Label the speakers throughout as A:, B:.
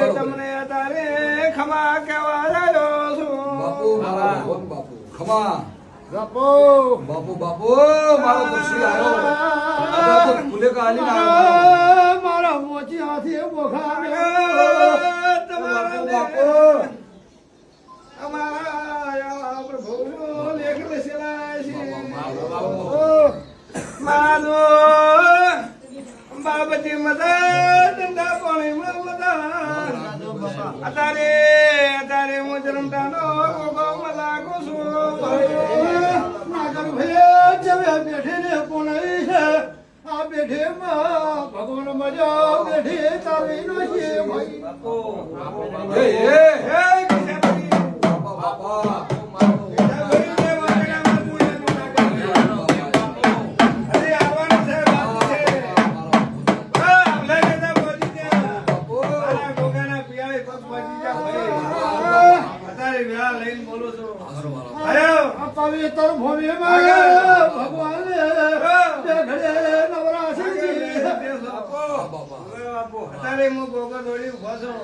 A: તમને તારે ખમા કેવા આવ્યો છું
B: ખમા
A: બાપુ
B: બાપુ બાપુ મારો ખુશી આવ્યો તો ફૂલે કાલી ના
A: મારા મોચી હાથી બોખા
B: બાપુ બાપુ
A: અમારા પ્રભુ લેખ લસેલા છે માનો બાબજી મદદ દંડા પાણી મદદ અત્યારે હું જન્મતાનો ગોગો મલાકો છું નાગર ભૈયા જવે બેઠે ને પોણી છે આ બેઠે માં ભગવાન મજા બેઠે તારી નો છે ભાઈ બાપો
B: એ બાપા
A: પવિત્ર ભૂમિમાં ભગવાન અત્યારે હું ગોગા દોડી ઉભો છું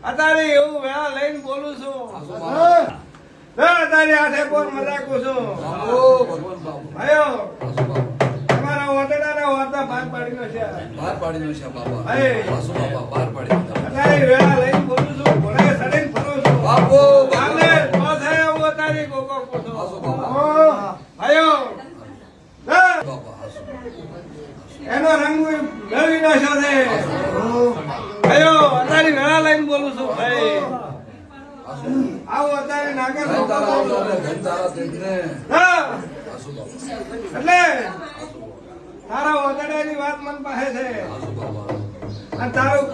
A: અત્યારે એવું વેળા લઈને બોલું છું અત્યારે હાથે બોલ મજાકું છું તમારા ઓટડાના વાર્તા બહાર પાડીનો છે અત્યારે વેળા લઈને બોલું છું ઘોડે સડીને ફરું છું
B: બાપુ
A: એનો રંગ મેળવી નાખ્યો છે કયો અત્યારે વેળા લઈને બોલું છું ભાઈ આવો અત્યારે નાગર એટલે તારા ઓતડાની વાત મન પાસે છે અને તારું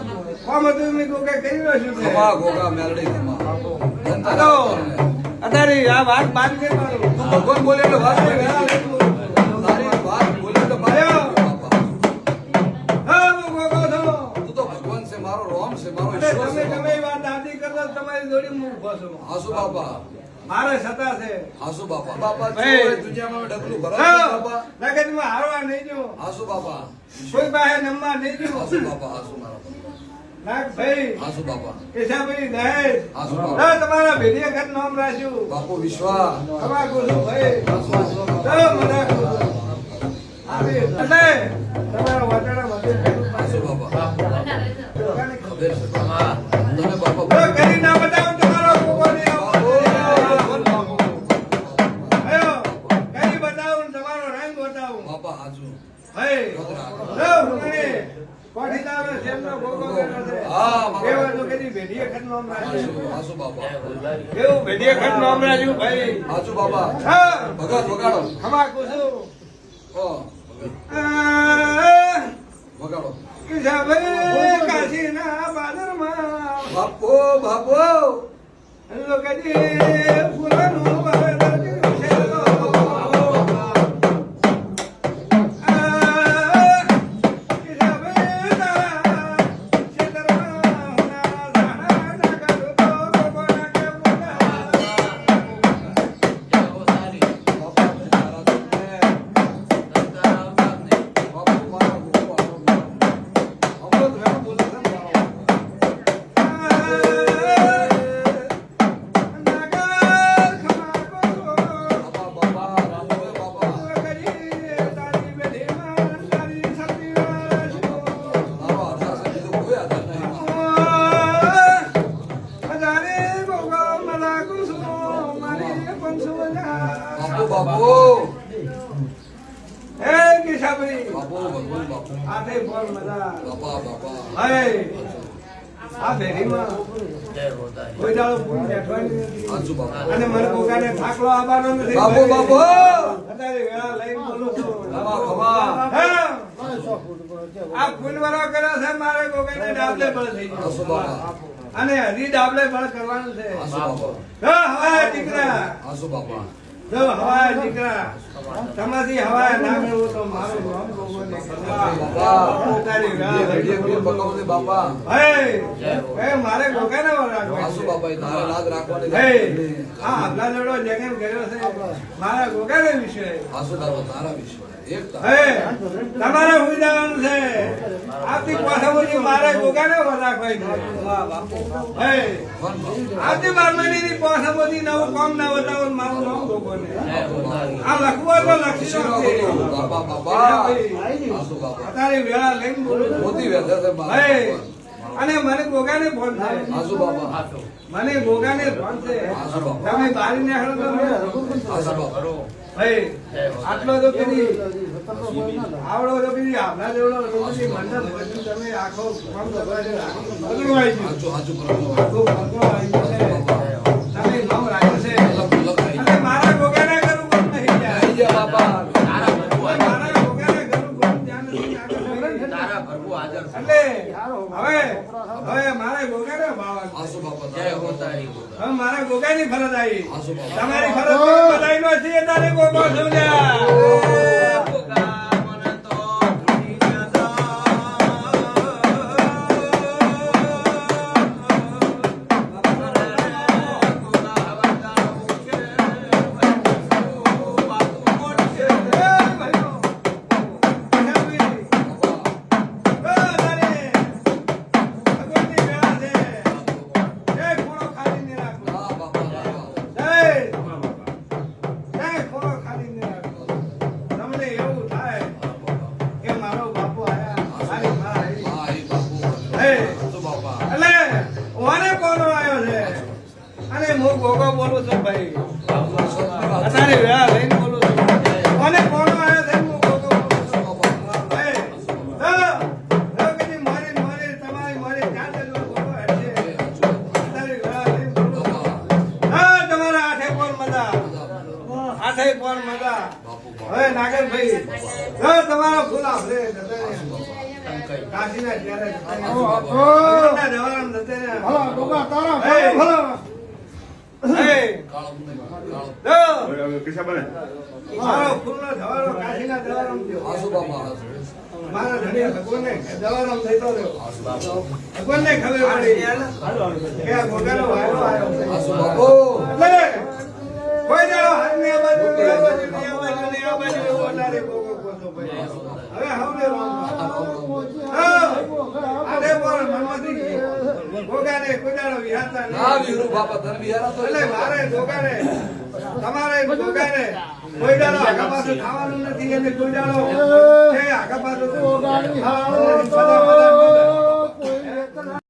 A: કોમ હતું મેં કોઈ કરી રહ્યો છું અત્યારે આ વાત બાદ નહીં મારું
B: ભગવાન બોલે એટલે વાત તારી વાત બોલે તો તું તો ભગવાન છે મારો રોમ છે મારો ઈશ્વર છે
A: તમે વાત દાદી કરતા તમારી જોડી હું ઉભો છું
B: હાસુ બાપા
A: મારે સતા છે
B: હાસુ બાપા બાપા દુનિયામાં ડગલું ભરાય બાપા
A: લગનમાં હારવા નહીં જો
B: હાસુ બાપા
A: કોઈ પાસે નંબર નહીં જો
B: હાસુ બાપા હાસુ મારા
A: નાગ ભાઈ
B: હાસુ બાપા
A: કેશાભાઈ દહેજ
B: હાસુ બાપા
A: તમારા ભેડિયા ઘર નામ રાખ્યું
B: બાપુ વિશ્વા
A: તમારા ગુરુ ભાઈ
B: હાસુ હાસુ
A: મજા આવી એટલે તમારા વાટાડા માટે
B: હાસુ બાપા ખબર છે તમે બાપા
A: કરી ના બતાવો તમારો કોકોની કરી બતાવો તમારો રંગ બતાવો
B: બાપા હાજુ
A: ભાઈ કોઠીદારો શેમનો ગોગો કર્યો છે
B: હા
A: એવા તો કદી ભેડિયા ઘર નામ રાખ્યું
B: હાસુ બાપા
A: એવું ભેડિયા ઘર નામ રાખ્યું ભાઈ
B: હાજુ બાપા
A: હા
B: ભગત વગાડો
A: ખમા કુસુ
B: ઓ વગાડો
A: કિસાભાઈ કાશીના બાદરમાં
B: બાપો બાપો
A: લોકજી ફૂલનું વાવેતર કર્યું છે કિસાભાઈ તારા ક્ષેત્રમાં હુના ઝાડા નાગર તો ગોગો નાગે અને મને કોકાને થાકલો આવવાનો નથી
B: બાપુ બાપુ
A: અત્યારે વેળા લઈને બોલું છું આ ફૂલવાળો કર્યો છે મારે કોકાને ડાબલે બળ થઈ ગયો અને હજી ડાબલે બળ કરવાનું છે
B: હાસુ બાપા
A: હા હવે દીકરા
B: હાસુ બાપા
A: જો હવાય દીકરા તમારી હવાય ના મેળવો તો મારું નામ ભગવાને
B: બાપા
A: તારી
B: એ ઘડીએ ઘડીએ બકાવશે બાપા
A: હે મારે ગોગાને રાખો
B: આસુ બાપા તારે લાજ રાખવાની
A: હે આ આપલા લડો લેકેમ કર્યો છે મારા ગોગાને વિશે
B: આસુ બાપા તારા વિશે એકતા
A: હે તમારે હોઈ જવાનું છે આપની પાછળથી મારે ગોગાને રાખવાય છે વાહ બાપુ હે આપની બારમાની પાછળથી નવું કામ ના બતાવો મારું નામ ગોગોને આ લખવો તો લખી દો
B: બાપા બાપા આસુ બાપા
A: અત્યારે વેળા લઈને બોલું
B: મોતી વેધે છે
A: હે અને મને ગોગાને ફોન થાય
B: આસુ બાપા
A: મને ગોગાને ફોન છે
B: આસુ બાપા
A: તમે બારી નીકળો તો
B: આસુ બાપા
A: ભાઈ આટલો તો પેલી આવડો તો પેલી આપણા જેવડો રોજી મંડળ બધું તમે આખો કામ કરવા છે બધું આવી ગયું
B: આચો આચો પ્રભુ
A: આખું બધું આવી ગયું છે તમે નામ રાખ્યું છે અને મારા ગોગાને કરું કોણ નહીં જાય
B: આઈ જા બાપા
A: મારા ગોગાને કરું કોણ ધ્યાન નથી આગળ
C: તારા પ્રભુ હાજર છે.
A: એટલે હવે મારે ગોગાને ભાવવાનું
B: આસુ બાપા
C: જય હો તારી ગોગા.
A: હવે મારા ગોગાની ફરજ આવી
B: આસુ બાપા
A: તમારી ફરજ બધાઈ નો છે તારે ગોગો સમજ્યા
C: ગોગા મને તો ભૂલી ગયા. ગોગા હવે જાવું છે. વાતું મોટી છે.
B: હા બાપા હા એ બાપુ આસુ બાપા
A: ગોગો બોલું છું ભાઈ અત્યારે વેળા લઈને બોલું છું કોને કોનો આવ્યો છે હું ગોગો બોલું છું ભાઈ મારી તમારી જાત જ ગોગો હેડશે અત્યારે વેળા લઈને બોલું છું હા તમારા હાથે કોણ મજા હાથે કોણ મજા હવે નાગરભાઈ જો તમારો ફૂલ આપલે કાશીના ત્યારે જવારામ જતે ને ભલા ગોગા તારા ભલા હે
B: કાળો
A: જો મારો ફૂલનો જવારો કાશીના જવારામ થયો
B: આસુ બાપા
A: મારા ધણીયા ભગવાનને જવારામ થઈતો રહ્યો ભગવાનને ખબર પડી કે આ ગોગાનો વાયરો આવ્યો છે.
B: આસુ બાપો
A: એટલે કોઈ જાણો હાથની આ બાજુ ને આ બાજુ ને આ બાજુ ને આ બાજુ એવો વધારે ગોગો ગોતો ભાઈ હવે હવને આડે પર મનમાંથી ગોગાને કોદાળો વિહારતા
B: ના
A: નહીં.
B: વીરુ બાપા તને બિહારા તો
A: એટલે મારે ગોગાને તમારે ગોગાને કોઈ દાડો આગા પાછું ખાવાનું નથી એટલે કોઈ દાડો આગા પાછું